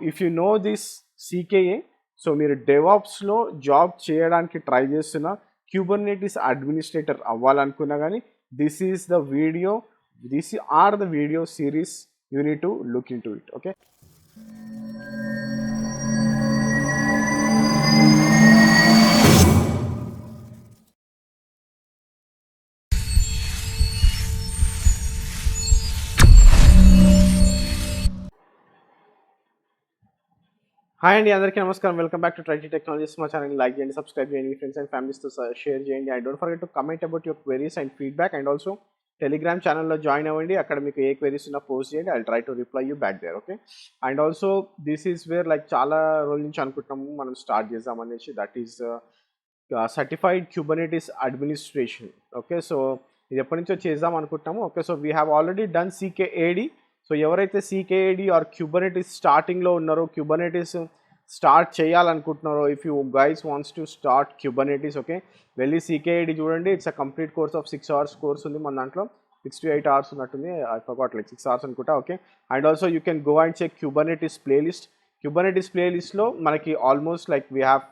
If you know this CKA, so మీరు డెవాప్స్లో job చేయడానికి ట్రై చేస్తున్న క్యూబర్నెటిస్ అడ్మినిస్ట్రేటర్ అవ్వాలనుకున్నా కానీ this is the video, this are the video series you need to look into it. Okay, hi అండి, అందరికీ నమస్కారం. Welcome back to Tritee Technologies. మా ఛానల్ లైక్ చేయండి, సబ్స్క్రైబ్ చేయండి, ఫ్రెండ్స్ అండ్ ఫ్యామిలీస్తో షేర్ చేయండి. And don't forget to comment about your queries and feedback. And also Telegram ఛానల్లో join అవ్వండి. అక్కడ మీకు ఏ క్వెరీస్ ఉన్నా పోస్ట్ చేయండి, I try to reply you back there. Okay, and also this is where like చాలా రోజుల నుంచి అనుకుంటున్నాము మనం స్టార్ట్ చేద్దామనేసి, that is certified Kubernetes administration. Okay, so ఇది ఎప్పటి నుంచో చేద్దాం అనుకుంటున్నాము. Okay, so we have already done CKAD. So ఎవరైతే సీకేఏడి ఆర్ క్యూబర్నెటిస్ స్టార్టింగ్లో ఉన్నారో, క్యూబర్నెటిస్ స్టార్ట్ చేయాలనుకుంటున్నారో, if you guys wants to start Kubernetes, okay, వెళ్ళి సీకేఐడి చూడండి. It's a complete course of 6 hours course ఉంది మన దాంట్లో. 6 to 8 hours ఉన్నట్టుంది, ఐ ఫర్గాట్, లైక్ 6 hours అనుకుంటా. Okay, and also you can go and check Kubernetes playlist. Kubernetes ప్లేలిస్ట్లో మనకి almost like we have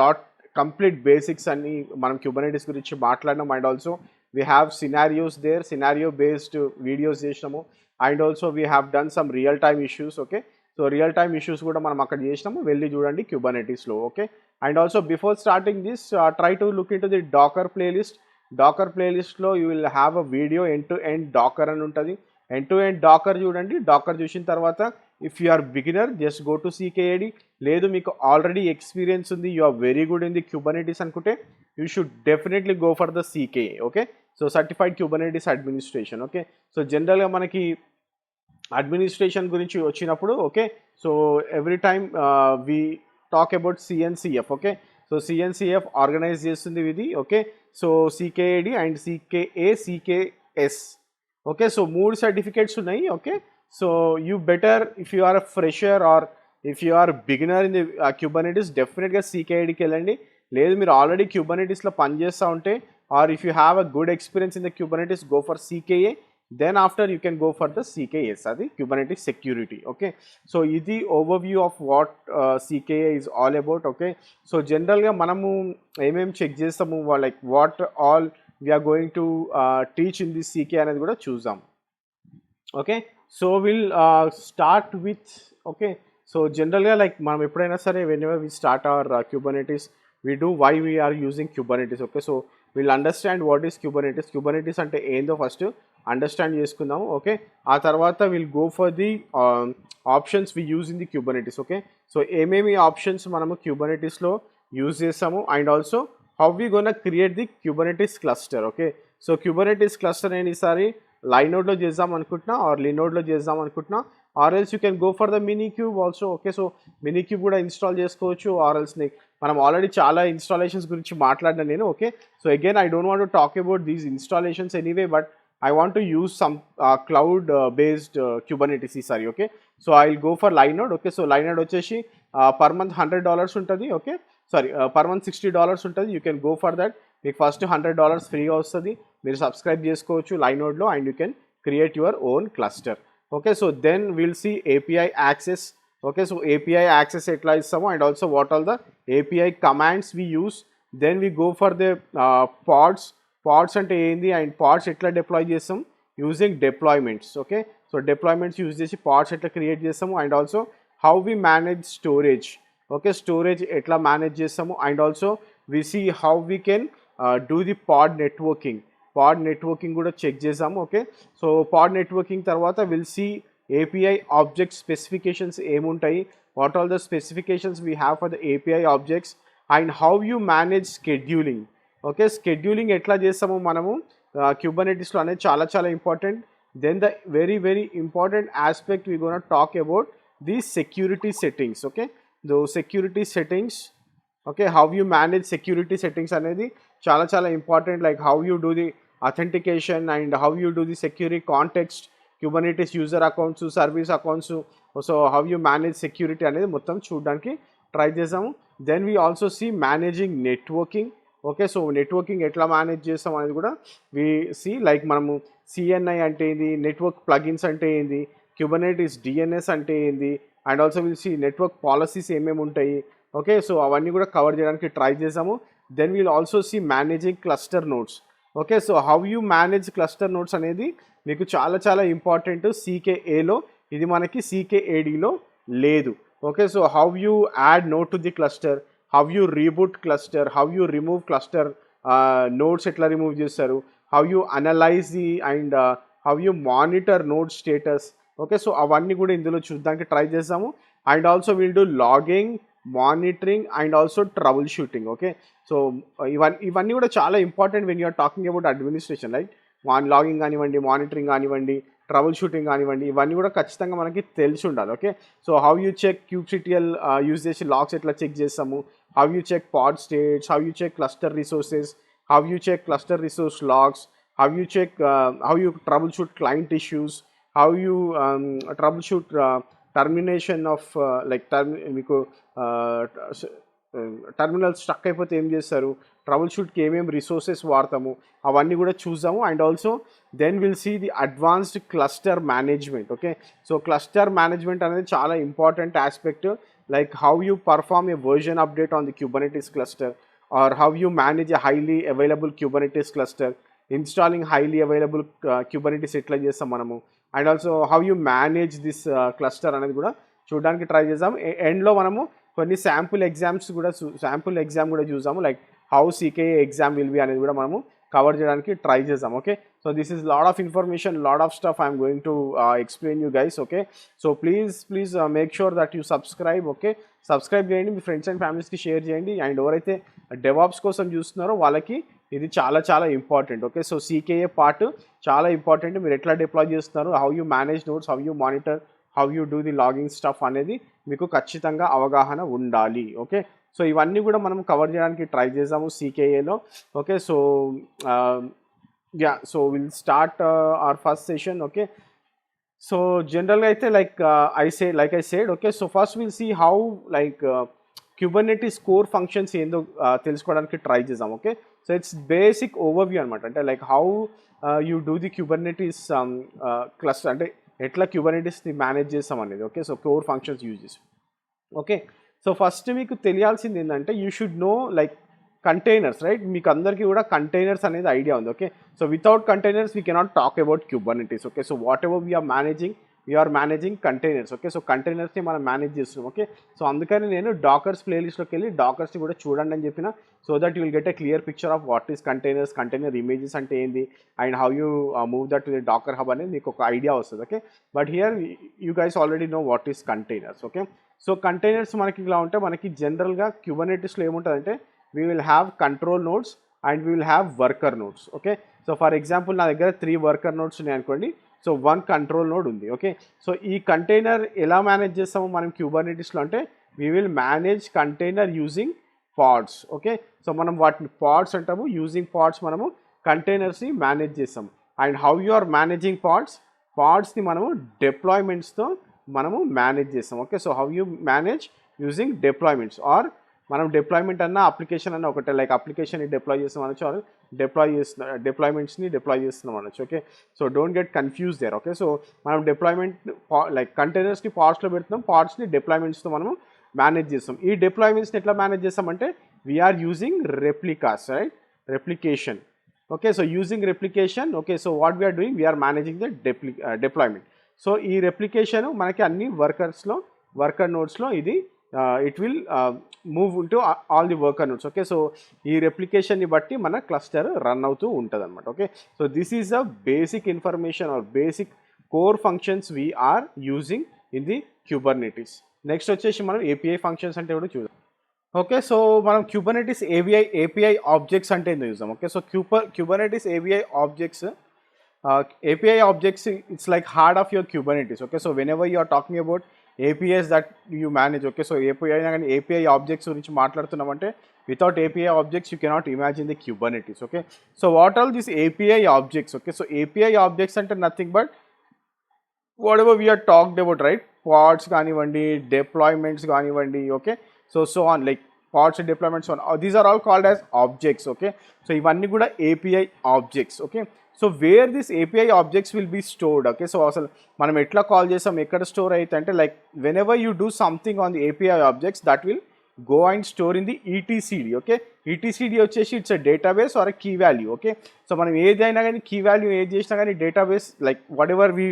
taught complete basics అన్ని మనం Kubernetes గురించి మాట్లాడినాం. And also we have scenarios there, scenario based videos చేసినాము. And also we have done some real time issues. Okay, so real time issues కూడా మనం అక్కడ చేసినాము, వెళ్ళి చూడండి క్యూబర్నెటిస్లో. Okay, and also before starting this try to look into the Docker playlist. Docker ప్లేలిస్ట్లో you will have a video end to end Docker అని ఉంటుంది. ఎండ్ టు ఎండ్ డాకర్ చూడండి. డాకర్ చూసిన తర్వాత if you are beginner just go to CKAD. లేదు మీకు already experience ఉంది, you are very good in the Kubernetes అనుకుంటే you should definitely go for the CKA. Okay, so certified Kubernetes administration. Okay, so జనరల్గా మనకి administration గురించి వచ్చినప్పుడు, okay, so every time we talk about CNCF. Okay, so CNCF organize చేస్తుంది ఇది. Okay, so CKAD and CKA, CKS. Okay, so 3 certificates ఉన్నాయి. Okay, so you better if you are a fresher or if you are beginner in the Kubernetes, డెఫినెట్గా సీకేఐడికి వెళ్ళండి. లేదు మీరు already క్యూబర్నెటిస్లో పనిచేస్తూ ఉంటే, or if you have a good experience in the Kubernetes, go for CKA. Then after you can go for the CKS, adi Kubernetes security. Okay, so idi overview of what CKA is all about. Okay, so general ga manamu check chestamu, like what all we are going to teach in this CKA anadi kuda choosam. Okay, so we'll start with, okay, so general ga like manam eppudaina sare whenever we start our Kubernetes, we do why we are using Kubernetes. Okay, so we'll understand what is Kubernetes. Kubernetes ante ఏందో first understand చేసుకుందాము. Okay, ఆ తర్వాత will go for the options we use in the Kubernetes. Okay, so ఏమేమి options మనము క్యూబర్నెటిస్లో use చేస్తాము, and also how we gonna create the Kubernetes cluster. Okay, so Kubernetes cluster నేను ఈసారి లైనోడ్లో చేద్దాం అనుకుంటున్నా, ఆర్ లినోడ్లో చేద్దాం అనుకుంటున్నా, or else you can go for the minikube also. Okay, so minikube కూడా ఇన్స్టాల్ చేసుకోవచ్చు, ఆర్ ఎల్స్ మనం ఆల్రెడీ చాలా ఇన్స్టాలేషన్స్ గురించి మాట్లాడినా నేను. Okay, so again I don't want to talk about these installations anyway, but I want to use some cloud based Kubernetes ఈసారి. Okay, so I will go for Linode. Okay, so Linode వచ్చేసి per month $100 ఉంటుంది. Okay, sorry per month $60 ఉంటుంది. You can go for that. మీకు first $100 ఫ్రీగా వస్తుంది, మీరు subscribe చేసుకోవచ్చు లైనోడ్లో, and you can create your own cluster. Okay, so then will see API access. Okay, so API access ఎట్లా ఇస్తాము, and also what all the API commands we use. Then we go for the pods. Pods అంటే ఏంది, అండ్ pods ఎట్లా deploy చేస్తాం using deployments. Okay, so deployments use చేసి pods ఎట్లా create చేస్తాము, and also how we manage storage. Okay, storage ఎట్లా manage చేస్తాము, and also we see how we can do the pod networking. Pod networking కూడా check చేసాము. Okay, so pod networking తర్వాత will see API object specifications ఏముంటాయి, what all the specifications we have for the API objects, and how you manage scheduling. Okay, scheduling ఎట్లా చేస్తాము మనము క్యూబర్నెటిస్లో అనేది చాలా చాలా important. Then the very very important aspect we gonna talk about the security settings. Okay, though security settings. Okay, how you manage security settings అనేది చాలా చాలా important, like how you do the authentication and how you do the security context, Kubernetes user accounts, service accounts, so how you manage security అనేది మొత్తం చూడడానికి try చేసాము. Then we also see managing networking. Okay, so networking ఎట్లా manage చేస్తాం అనేది కూడా we see, like మనము CNI అంటే ఏంది, నెట్వర్క్ ప్లగిన్స్ అంటే ఏంది, క్యూబర్నెటిస్ డిఎన్ఎస్ అంటే ఏంది, and also will see network policies ఏమేమి ఉంటాయి. ఓకే, సో అవన్నీ కూడా కవర్ చేయడానికి ట్రై చేసాము. Then will also see managing cluster nodes. Okay, so how you manage cluster nodes అనేది మీకు చాలా చాలా ఇంపార్టెంట్ CKAలో. ఇది మనకి CKADలో లేదు. Okay, so how you add node to the cluster, how you reboot cluster, how you remove cluster nodes ఎట్లా remove చేస్తారు, how you analyze the and how you monitor node status. Okay, so అవన్నీ కూడా ఇందులో చూడడానికి try చేస్తాము. And also will do logging, monitoring and also troubleshooting. Okay, so ఇవన్నీ కూడా చాలా important when you're talking about administration. Right, logging కానివ్వండి, monitoring కానివ్వండి, ట్రబుల్ షూటింగ్ కానివ్వండి, ఇవన్నీ కూడా ఖచ్చితంగా మనకి తెలిసి ఉండాలి. Okay, so how you check kubectl use చేసి లాగ్స్ ఎట్లా చెక్ చేస్తాము, how you check pod states, how you check cluster resources, how you check cluster resource logs, how you check how you troubleshoot client issues, how you troubleshoot termination of మీకు terminal stuck అయిపోతే ఏం చేస్తారు, trouble షూట్కి ఏమేమి resources వాడతాము, అవన్నీ కూడా చూసాము. And also then will see the advanced cluster management. Okay, so cluster management అనేది చాలా important aspect. Like how you perform a version update on the Kubernetes cluster, or how you manage a highly available Kubernetes cluster, installing highly available Kubernetes ఎట్లా చేస్తాం మనము, and also how you manage this cluster అనేది కూడా చూడడానికి try చేద్దాం. ఎండ్లో మనము కొన్ని శాంపుల్ ఎగ్జామ్ కూడా చూసాము, like how CKA exam will be అనేది కూడా మనము కవర్ చేయడానికి ట్రై చేద్దాం. Okay, so this is lot of information, lot of stuff I'm going to explain you guys. Okay, so please make sure that you subscribe. Okay, subscribe చేయండి, మీ friends and ఫ్యామిలీస్కి share చేయండి. And ఎవరైతే DevOps కోసం చూస్తున్నారో వాళ్ళకి ఇది చాలా చాలా important. Okay, so CKA part చాలా ఇంపార్టెంట్. మీరు ఎట్లా డిప్లాయ్ చేస్తున్నారు, how you manage nodes, how you monitor, how you do the logging stuff అనేది మీకు ఖచ్చితంగా అవగాహన ఉండాలి. ఓకే, సో ఇవన్నీ కూడా మనం కవర్ చేయడానికి ట్రై చేసాము CKAలో. Okay, so so will start our first session. Okay, so జనరల్గా అయితే like I said okay, so first will see how like Kubernetes core functions ఏందో తెలుసుకోవడానికి ట్రై చేద్దాం. Okay, so it's basic overview అనమాట. అంటే like how you do the Kubernetes cluster, అంటే ఎట్లా Kubernetesని మేనేజ్ చేస్తాం అనేది. Okay, so core functions use చేసి. ఓకే, సో ఫస్ట్ మీకు తెలియాల్సింది ఏంటంటే you should know like containers. Right, మీకు అందరికీ కూడా కంటైనర్స్ అనేది ఐడియా ఉంది. Okay, so without containers we cannot talk about Kubernetes. Okay, so whatever we are managing containers. Okay, so కంటైనర్స్ని మనం మేనేజ్ చేస్తున్నాం. ఓకే, సో అందుకని నేను డాకర్స్ ప్లేలిస్ట్లోకి వెళ్ళి డాకర్స్ని కూడా చూడండి అని చెప్పిన, so that you will get a clear picture of what is containers, container images అంటే ఏంది, and how you move that to the Docker hub అనేది మీకు ఒక ఐడియా వస్తుంది. Okay, but here you guys already know what is containers. Okay, so containers మనకి ఇలా ఉంటే మనకి జనరల్గా Kubernetesలో ఏముంటుందంటే we will have control nodes and we will have worker nodes. Okay, so for example నా దగ్గర 3 వర్కర్ నోడ్స్ ఉన్నాయి అనుకోండి, సో 1 కంట్రోల్ నోడ్ ఉంది. ఓకే, సో ఈ కంటైనర్ ఎలా మేనేజ్ చేస్తాము మనం Kubernetesలో అంటే we will manage container using pods. Okay, so మనం వాటిని పాడ్స్ అంటాము, యూజింగ్ పాడ్స్ మనము కంటైనర్స్ని మేనేజ్ చేస్తాము. And how you are managing పాడ్స్ని మనము డిప్లాయ్మెంట్స్తో మనము మేనేజ్ చేస్తాం. Okay, so how you manage using deployments, or మనం డిప్లాయ్మెంట్ అన్న అప్లికేషన్ అన్న ఒకటే, లైక్ అప్లికేషన్ని డిప్లాయ్ చేస్తాం అనొచ్చు, ఆర్ డిప్లాయ్మెంట్స్ని డిప్లాయ్ చేస్తున్నాం అనొచ్చు. Okay, so don't get confuse there. Okay, so మనం డిప్లాయ్మెంట్ లైక్ కంటైనర్స్ని పాడ్స్లో పెడుతున్నాం, పాడ్స్ని డిప్లాయ్మెంట్స్తో మనము మేనేజ్ చేస్తాం. ఈ డిప్లాయ్మెంట్స్ని ఎట్లా మేనేజ్ చేస్తామంటే we're using replicas, right, replication. Okay, so using replication. Okay, so what we're doing, we're managing the deployment. So ఈ రెప్లికేషన్ మనకి అన్ని వర్కర్ నోడ్స్లో ఇది it will move into all the worker nodes. Okay, so ఈ రెప్లికేషన్ని బట్టి మన cluster run అవుతూ ఉంటుంది అనమాట. Okay, so this is the basic information or basic core functions we're using in the Kubernetes. Next వచ్చేసి మనం API ఫంక్షన్స్ అంటే కూడా చూద్దాం. ఓకే, సో మనం Kubernetes API ఆబ్జెక్ట్స్ అంటే ఏందో చూద్దాం. Okay, so Kubernetes API objects, it's like heart of your Kubernetes. Okay, so whenever you are talking about APIs that you manage, okay, so API objects గురించి మాట్లాడుతున్నామంటే without API objects you cannot imagine the Kubernetes. Okay, so what all these API objects? Okay, so API objects అంటే nothing but whatever we are talked about, right, pods కానివ్వండి, deployments కానివ్వండి. Okay, so on, like pods deployments on, these are all called as objects. Okay, so ఇవన్నీ కూడా API objects. Okay, so where this API objects will be stored. Okay, so అసలు మనం ఎట్లా call చేస్తాం, ఎక్కడ store అయితే అంటే like whenever you do something on the API objects that will go and store in the etcd. Okay, etcd వచ్చేసి it's a database or a key value. Okay, so మనం ఏదైనా కానీ key value ఏది చేసినా కానీ database like whatever we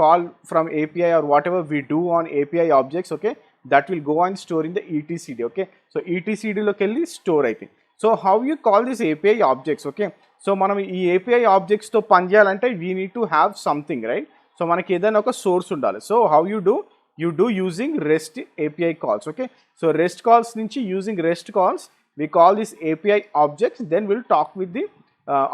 call from API are what ever we do on API objects, okay, that will go and store in the etcd. Okay, so etcdలోకి వెళ్ళి store అవుతాయి. So how you call this API objects? Okay, so మనం ఈ API ఆబ్జెక్ట్స్తో పని చేయాలంటే we need to have something, right? So మనకి ఏదైనా ఒక సోర్స్ ఉండాలి. So how you do using REST API calls. Okay, so REST calls nunchi using REST calls we call this API objects, then we'll talk with the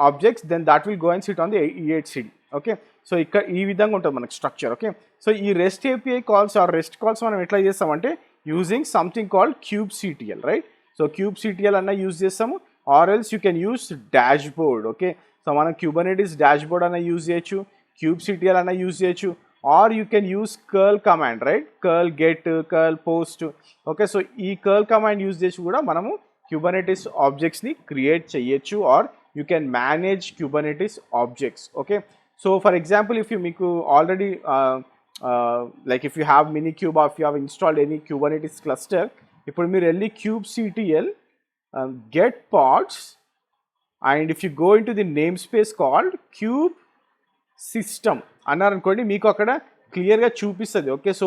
objects, then that will go and sit on the EHCD. Okay, so ikkada ee vidhanga untadi manaku structure. Okay, so ee REST API calls or REST calls manam etla chestam ante using something called kubectl, right? So kubectl anna use chestamu, or else you can use dashboard. Okay, so manam Kubernetes dashboard anna use cheyochu, kubectl anna use cheyochu, or you can use curl command, right? Curl get, curl post. Okay, so ee curl command use cheసి కూడా మనము Kubernetes objects ని create చేయొచ్చు, or you can manage Kubernetes objects. Okay, so for example if you మీకు already like if you have Minikube or if you have installed any Kubernetes cluster, ఇప్పుడు మీరు వెళ్ళి kubectl get pods, and if you go into the namespace called kube system అన్నారనుకోండి, మీకు అక్కడ క్లియర్గా చూపిస్తుంది. Okay, so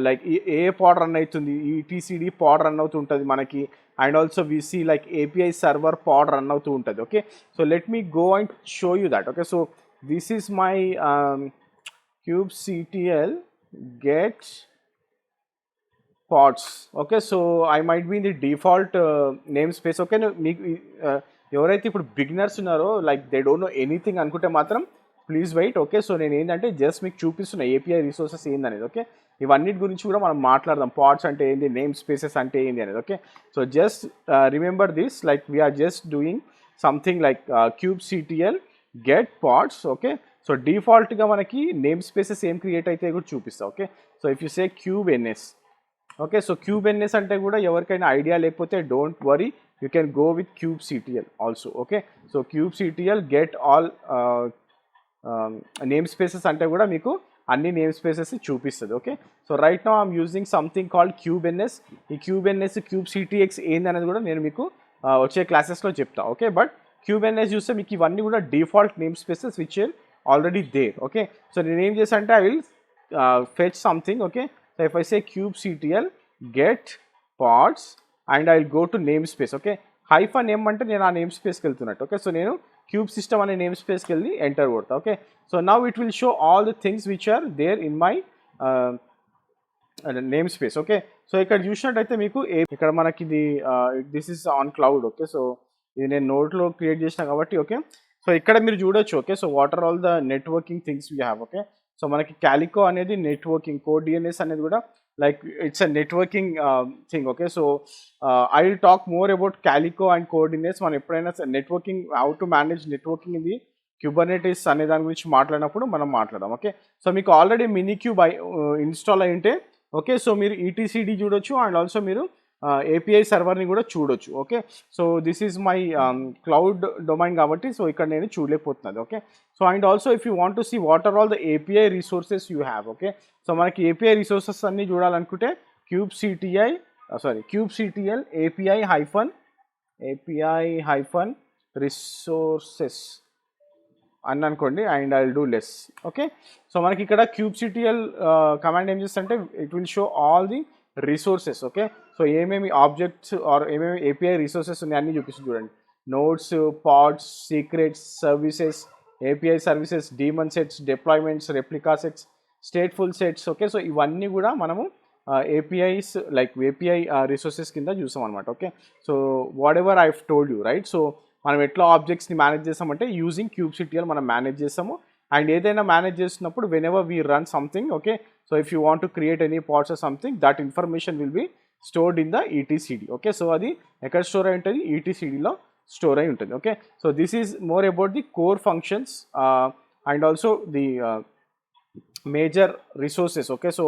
like a pod run అవుతుంది, ఈ టీసీడీ పాడ్ రన్ అవుతూ ఉంటుంది మనకి, and also we see like API server pod run అవుతూ ఉంటుంది. Okay, so let me go and show you that. Okay, so this is my kubectl get pods. Okay, so I might be in the default namespace. Okay, మీకు ఎవరైతే ఇప్పుడు beginners ఉన్నారో like they don't know anything అనుకుంటే మాత్రం please wait. Okay, so నేను ఏంటంటే just మీకు చూపిస్తున్న ఏపీఐ రిసోర్సెస్ ఏందనేది. ఓకే, ఇవన్నిటి గురించి కూడా మనం మాట్లాడదాం, పాడ్స్ అంటే ఏంది, నేమ్ స్పేసెస్ అంటే ఏంది అనేది. Okay, so just remember this, like we're just doing something like kubectl get pods. Okay, so డిఫాల్ట్గా మనకి నేమ్ స్పేసెస్ ఏం క్రియేట్ అయితే కూడా చూపిస్తా. Okay, so if you say kubeNS. Okay, so kubeNS అంటే కూడా ఎవరికైనా ఐడియా లేకపోతే don't worry, you can go with kubectl also. Okay, so kubectl get all namespaces అంటే కూడా మీకు అన్ని నేమ్ స్పేసెస్ చూపిస్తుంది. Okay, so right now I'm using something called kubeNS. ఈ kubeNS kubectx ఏంది అనేది కూడా నేను మీకు వచ్చే క్లాసెస్లో చెప్తా. ఓకే, బట్ kubeNS చూస్తే మీకు ఇవన్నీ కూడా default namespaces which are already there. Okay, so నేను ఏం చేసా అంటే I will fetch something. Okay, so if I say kubectl get pods and I will go to namespace. Okay, hyphen name అంటే నేను ఆ నేమ్ స్పేస్కి వెళ్తున్నట్టు. ఓకే, సో నేను క్యూబ్ సిస్టమ్ అనే నేమ్ స్పేస్కి వెళ్ళి ఎంటర్ కొడతా. Okay, so now it will show all the things which are there in my name space. Okay, so ఇక్కడ చూసినట్టయితే మీకు ఇక్కడ మనకి ఇది this is on cloud. Okay, so ఇది నేను నోట్లో క్రియేట్ చేసిన కాబట్టి. ఓకే, సో ఇక్కడ మీరు చూడొచ్చు. Okay, so what are all the networking things we have. Okay, so మనకి క్యాలికో అనేది నెట్వర్కింగ్, CoreDNS అనేది కూడా like it's a networking thing. Okay, so I will talk more about Calico and CoreDNS మనం ఎప్పుడైనా networking, how to manage networking ఇది Kubernetes అనే దాని గురించి మాట్లాడినప్పుడు మనం మాట్లాడదాం. ఓకే, సో మీకు ఆల్రెడీ మినిక్యూబ్ ఇన్స్టాల్ అయి ఉంటే ఓకే, సో మీరు ఈటీసీడీ చూడొచ్చు అండ్ ఆల్సో మీరు ఏపీఐ సర్వర్ని కూడా చూడొచ్చు. Okay, so this is my cloud domain కాబట్టి సో ఇక్కడ నేను చూడలేకపోతున్నది. Okay, so and also if you want to see what are all the API resources you have. Okay, so మనకి ఏపీఐ రిసోర్సెస్ అన్నీ చూడాలనుకుంటే kubectl API hyphen resources అని అనుకోండి and I will do less. Okay, so మనకి ఇక్కడ kubectl command ఏం చేస్తుంటే it will show all the resources. Okay, so ఏమేమి ఆబ్జెక్ట్స్ ఆర్ ఏమేమి ఏపీఐ రిసోర్సెస్ ఉన్నాయి అన్నీ చూపిస్తుంది చూడండి. Nodes, pods, secrets, services, API services, daemon sets, deployments, replica sets, stateful sets. Okay, so ఇవన్నీ కూడా మనము ఏపీఐస్ లైక్ ఏపీఐ రిసోర్సెస్ కింద చూసాం అనమాట. Okay, so whatever I told you right. So మనం ఎట్లా ఆబ్జెక్ట్స్ని మేనేజ్ చేస్తామంటే యూజింగ్ kubectl మనం మేనేజ్ చేస్తాము. అండ్ ఏదైనా మేనేజ్ చేస్తున్నప్పుడు whenever we run something. Okay, so if you want to create any parts or something that information will be stored in the etcd. Okay, so అది ఎక్కడ store అయి ఉంటుంది, ఈటీసీడీలో store అయి ఉంటుంది. Okay, so this is more about the core functions and also the major resources. Okay, so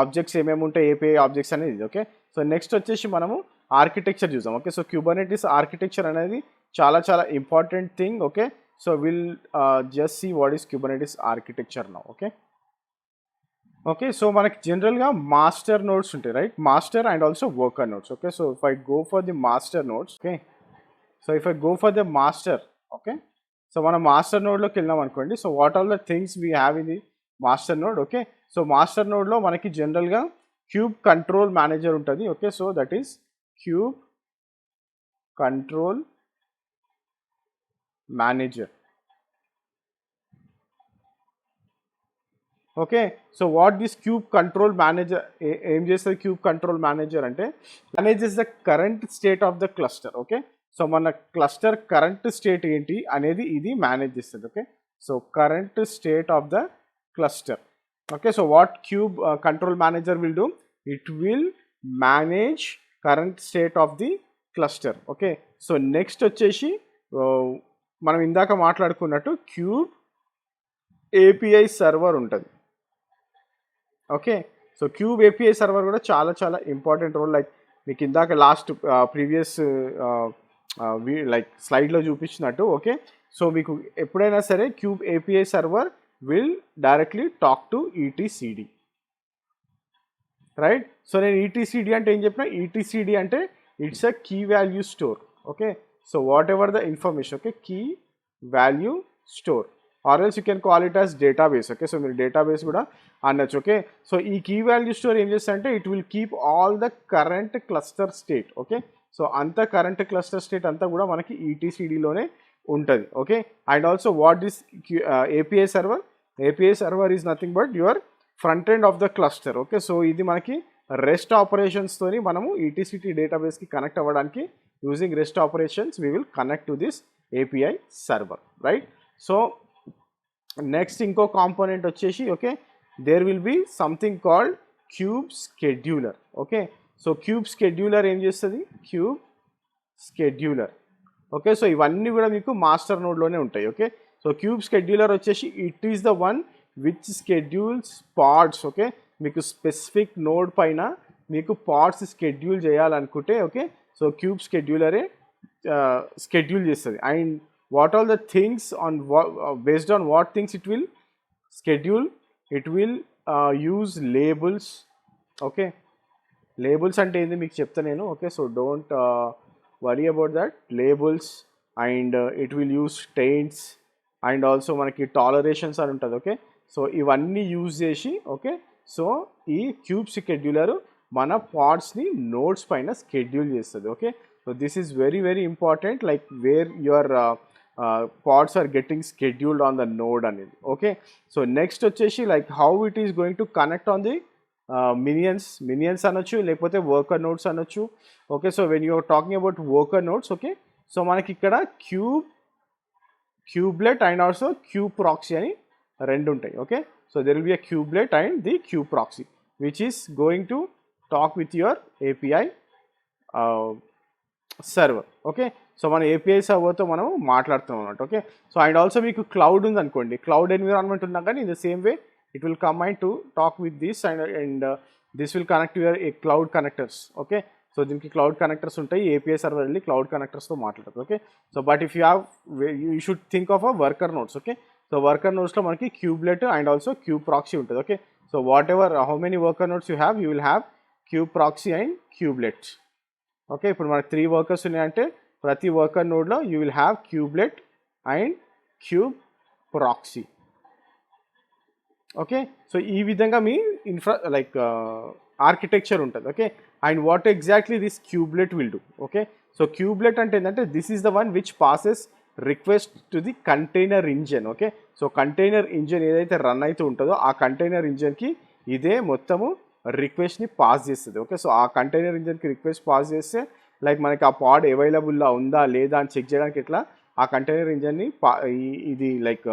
objects ఏమేమి ఉంటాయి API objects అనేది. ఓకే, సో నెక్స్ట్ వచ్చేసి మనము ఆర్కిటెక్చర్ చూసాం. ఓకే, సో Kubernetes ఆర్కిటెక్చర్ అనేది చాలా చాలా important thing. Okay, so will just see what is Kubernetes architecture now. Okay so మనకి జనరల్గా మాస్టర్ నోడ్స్ ఉంటాయి, right? Master and also worker nodes. Okay so if I go for the master nodes, okay so if I go for the master, okay so మనం master నోడ్లోకి వెళ్ళాం అనుకోండి. So what all the things we have in the master node? Okay so master నోడ్లో మనకి జనరల్గా cube control manager ఉంటుంది. Okay so that is cube control manager. Okay so what this cube control manager ఏం చేస్తుంది? Cube control manager అంటే manages the current state of the cluster. Okay so మన cluster current state ఏంటి అనేది ఇది manage చేస్తుంది. Okay so current state of the cluster. Okay so what cube control manager will do? It will manage current state of the cluster. Okay so next వచ్చేసి మనం ఇందాక మాట్లాడుకున్నట్టు cube API server ఉంటుంది. Okay so cube API server కూడా చాలా చాలా important role. Like మీకు ఇందాక last previous like స్లైడ్లో చూపించినట్టు. ఓకే సో మీకు ఎప్పుడైనా సరే kube API server will directly talk to etcd, right? So నేను ఈటీసీడీ అంటే ఏం చెప్పినా, ఈటీసీడీ అంటే it's a key value store. Okay so whatever the information, okay key value store or else you can call it as database. Okay so మీరు database కూడా అనొచ్చు. Okay so ఈ key value store ఏం చేస్తారంటే it will keep all the current cluster state. Okay so అంత current cluster state అంతా కూడా మనకి ఈటీసీడీలోనే ఉంటుంది. Okay and also what this API server? API server is nothing but your front end of the cluster. Okay so ఇది మనకి rest ఆపరేషన్స్తోని మనము ఈటీసీటీ డేటాబేస్కి కనెక్ట్ అవ్వడానికి using rest operations we will connect to this API server, right? So next ఇంకో component వచ్చేసి okay there will be something called kube scheduler. Okay so kube scheduler ఏం చేస్తుంది? Cube scheduler. ఓకే సో ఇవన్నీ కూడా మీకు master నోడ్లోనే ఉంటాయి. Okay so kube scheduler వచ్చేసి it is the one which schedules pods. Okay మీకు స్పెసిఫిక్ నోడ్ పైన మీకు పాడ్స్ స్కెడ్యూల్ చేయాలనుకుంటే ఓకే సో క్యూబ్ స్కెడ్యూలరే స్కెడ్యూల్ చేస్తుంది. And what all the things on based on what things it will schedule? It will use labels. Okay labels ante endi meeku chepta nenu. Okay so don't worry about that. Labels and it will use taints and also manaki tolerations అని ఉంటుంది. Okay so ఇవన్నీ use చేసి okay so ఈ kube scheduler మన పాడ్స్ని nodes పైన schedule చేస్తుంది. Okay so this is very very important, like where your pods are getting scheduled on the node అనేది. ఓకే సో నెక్స్ట్ వచ్చేసి like how it is going to connect on the minions అనొచ్చు, లేకపోతే worker nodes అనొచ్చు. Okay so when you're talking about worker nodes okay so మనకి ఇక్కడ cubelet and also kube proxy అని రెండు ఉంటాయి. Okay so there will be a cubelet and the cube proxy which is going to talk with your API server. Okay so మన API సర్వర్తో మనం మాట్లాడుతున్నాం అన్నమాట. Okay so and also మీకు cloud ఉంది అనుకోండి, క్లౌడ్ ఎన్విరాన్మెంట్ ఉన్నా కానీ in the same way it will come and to talk with this and this will connect your cloud connectors. Okay so దీనికి క్లౌడ్ కనెక్టర్స్ ఉంటాయి, ఏపీఐ సర్వర్ వెళ్ళి cloud కనెక్టర్స్తో మాట్లాడతారు. Okay so but if you have you should think of a worker nodes. Okay so worker నోడ్స్లో మనకి kubelet and also kube proxy ఉంటుంది. Okay so whatever how many worker nodes you have, you will have kube proxy and kubelet. Okay ఇప్పుడు మనకి 3 workers ఉన్నాయంటే ప్రతి worker నోడ్లో you will have kubelet and kube proxy. Okay so ఈ విధంగా మీ like architecture ఉంటుంది. Okay and what exactly this cubelet will do? Okay so cubelet అంటే ఏంటంటే this is the one which passes request to the container engine. Okay so container engine ఏదైతే run అవుతూ ఉంటుందో ఆ container ఇంజన్కి ఇదే మొత్తము రిక్వెస్ట్ని పాస్ చేస్తుంది. ఓకే సో ఆ కంటైనర్ ఇంజన్కి రిక్వెస్ట్ పాస్ చేస్తే లైక్ మనకి ఆ పాడ్ అవైలబుల్లో ఉందా లేదా అని చెక్ చేయడానికి ఇట్లా ఆ కంటైనర్ ఇంజన్ని ఇది లైక్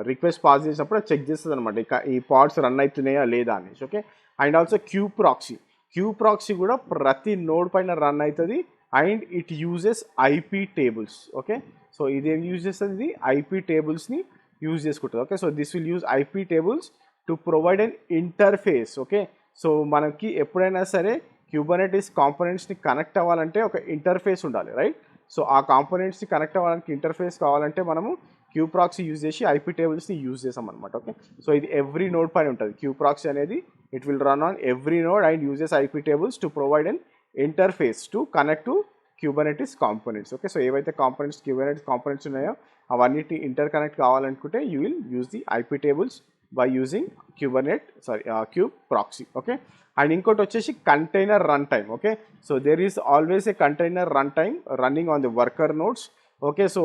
రిక్వెస్ట్ పాస్ చేసినప్పుడు అది చెక్ చేస్తుంది అనమాట ఈ పాడ్స్ రన్ అవుతున్నాయా లేదా అనేసి. Okay and also kube proxy కూడా ప్రతి నోడ్ పైన రన్ అవుతుంది and it uses IP tables. Okay so ఇది ఏం యూజ్ చేస్తుంది? ఇది ఐపీ టేబుల్స్ని యూజ్ చేసుకుంటుంది. Okay so this will use IP tables to provide an interface. Okay so మనకి ఎప్పుడైనా సరే క్యూబర్నెటిస్ కాంపోనెంట్స్ని కనెక్ట్ అవ్వాలంటే ఒక ఇంటర్ఫేస్ ఉండాలి, రైట్? సో ఆ కాంపోనెంట్స్ని కనెక్ట్ అవ్వడానికి ఇంటర్ఫేస్ కావాలంటే మనము క్యూ ప్రాక్సీ యూజ్ చేసి ఐపీ టేబుల్స్ని యూజ్ చేసాం అనమాట. ఓకే, సో ఇది ఎవ్రీ నోడ్ పైన ఉంటుంది. క్యూ ప్రాక్సీ అనేది it will run on every node and uses IP tables to provide an interface to connect to Kubernetes components. Okay, so ఏవైతే components Kubernetes components ఉన్నాయో అవన్నిటి inter connect కావాలనుకుంటే you will use the IP tables by using cube proxy. Okay, and ఇంకోటి వచ్చేసి container run time. Okay, so there is always a container run time running on the worker nodes. Okay, so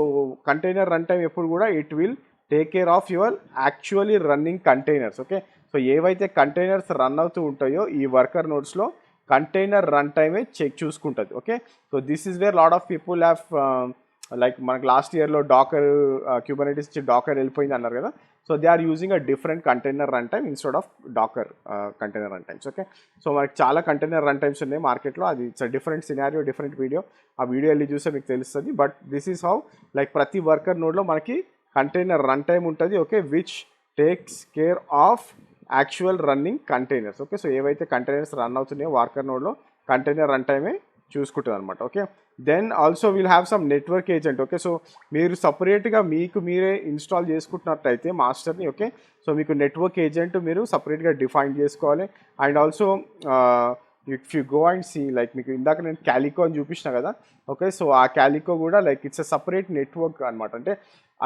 container run time ఎప్పుడు కూడా it will take care of your actually running containers. Okay, so ఏవైతే containers run అవుతూ ఉంటాయో ఈ worker నోడ్స్లో container run టైమే చూసుకుంటుంది. Okay, so this is where lot of people have like మనకు లాస్ట్ ఇయర్లో డాకర్ క్యూబర్నెటిస్ డాకర్ వెళ్ళిపోయింది అన్నారు కదా. So they are using a different container run time instead of Docker container run times. Okay, so మనకి చాలా container run times ఉన్నాయి మార్కెట్లో. అది it's different scenario, different video. ఆ వీడియో వెళ్ళి చూస్తే మీకు తెలుస్తుంది. But this is how like ప్రతి వర్కర్ నోడ్లో మనకి కంటైనర్ రన్ టైమ్ ఉంటుంది. Okay, which takes care of actual running containers. Okay, so ఏవైతే కంటైనర్స్ రన్ అవుతున్నాయో వర్కర్ నోడ్లో కంటైనర్ రన్ టైమే చూసుకుంటుంది అనమాట. Okay, then also will have some network agent. Okay, so మీరు సపరేట్గా మీకు మీరే ఇన్స్టాల్ చేసుకుంటున్నట్టయితే మాస్టర్ని. ఓకే, సో మీకు నెట్వర్క్ ఏజెంట్ మీరు సపరేట్గా డిఫైన్ చేసుకోవాలి. And also if you go and see like మీకు ఇందాక నేను క్యాలికో అని చూపించిన కదా. ఓకే, సో ఆ క్యాలికో కూడా like it's a separate network అనమాట. అంటే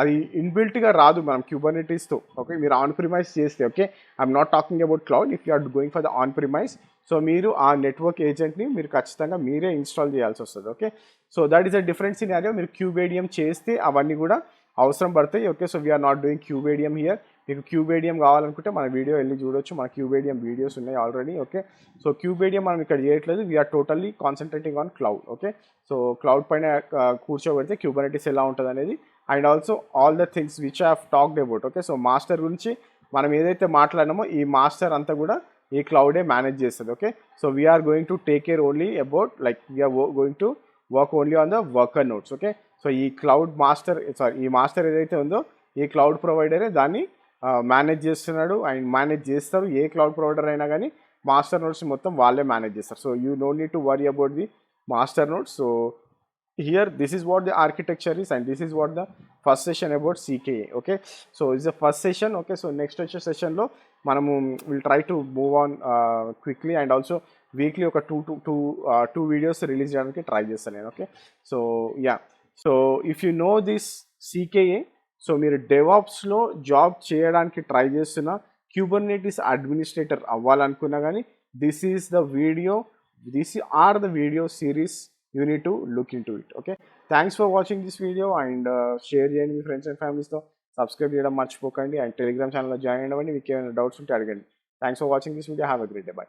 అది ఇన్బిల్ట్గా రాదు మనం క్యూబర్నెటిస్తో. ఓకే, మీరు ఆన్ ప్రిమైజ్ చేస్తే. Okay, I'm not talking about cloud. If you are going for the on premise, so మీరు ఆ నెట్వర్క్ ఏజెంట్ని మీరు ఖచ్చితంగా మీరే ఇన్స్టాల్ చేయాల్సి వస్తుంది. Okay, so that is a different scenario. మీరు క్యూబేడియం చేస్తే అవన్నీ కూడా అవసరం పడతాయి. ఓకే, so we're not doing kubeadm here. మీకు క్యూబేడియం కావాలనుకుంటే మన వీడియో వెళ్ళి చూడొచ్చు. మన క్యూబేడియం వీడియోస్ ఉన్నాయి ఆల్రెడీ. ఓకే, సో క్యూబేడియం మనం ఇక్కడ చేయట్లేదు. We're totally concentrating on cloud. Okay, so cloud పైన కూర్చోబెడితే క్యూబర్నెటిస్ ఎలా ఉంటుంది అనేది and also all the things which I have talked about. Okay, so master గురించి మనం ఏదైతే మాట్లాడినామో ఈ మాస్టర్ అంతా కూడా ఈ క్లౌడే మేనేజ్ చేస్తుంది. Okay, so we're going to take care only about like we're going to work only on the worker nodes. Okay, so ఈ క్లౌడ్ మాస్టర్ ఈ మాస్టర్ ఏదైతే ఉందో ఈ క్లౌడ్ ప్రొవైడరే దాన్ని మేనేజ్ చేస్తున్నాడు అండ్ మేనేజ్ చేస్తారు. ఏ క్లౌడ్ ప్రొవైడర్ అయినా కానీ మాస్టర్ నోట్స్ మొత్తం వాళ్ళే మేనేజ్ చేస్తారు. So you know need to worry about the master notes. So here this is what the architecture is and this is what the first session about CKA. Okay, so it's the first session. Okay, so next session lo manamu will try to move on quickly and also weekly oka two videos release cheyadaniki try chestanu nenu. Okay, so yeah, so if you know this CKA, so మీరు DevOps లో job చేయడానికి try చేస్తున్న Kubernetes administrator అవ్వాలనుకున్నా కానీ this is the video, this are the video series you need to look into it. Okay, thanks for watching this video and share cheyandi me friends and families తో. Subscribe చేయడం మర్చిపోకండి and Telegram ఛానల్లో join అవ్వండి. మీకు ఏమైనా doubts ఉంటే అడగండి. Thanks for watching this video. Have a great day. By.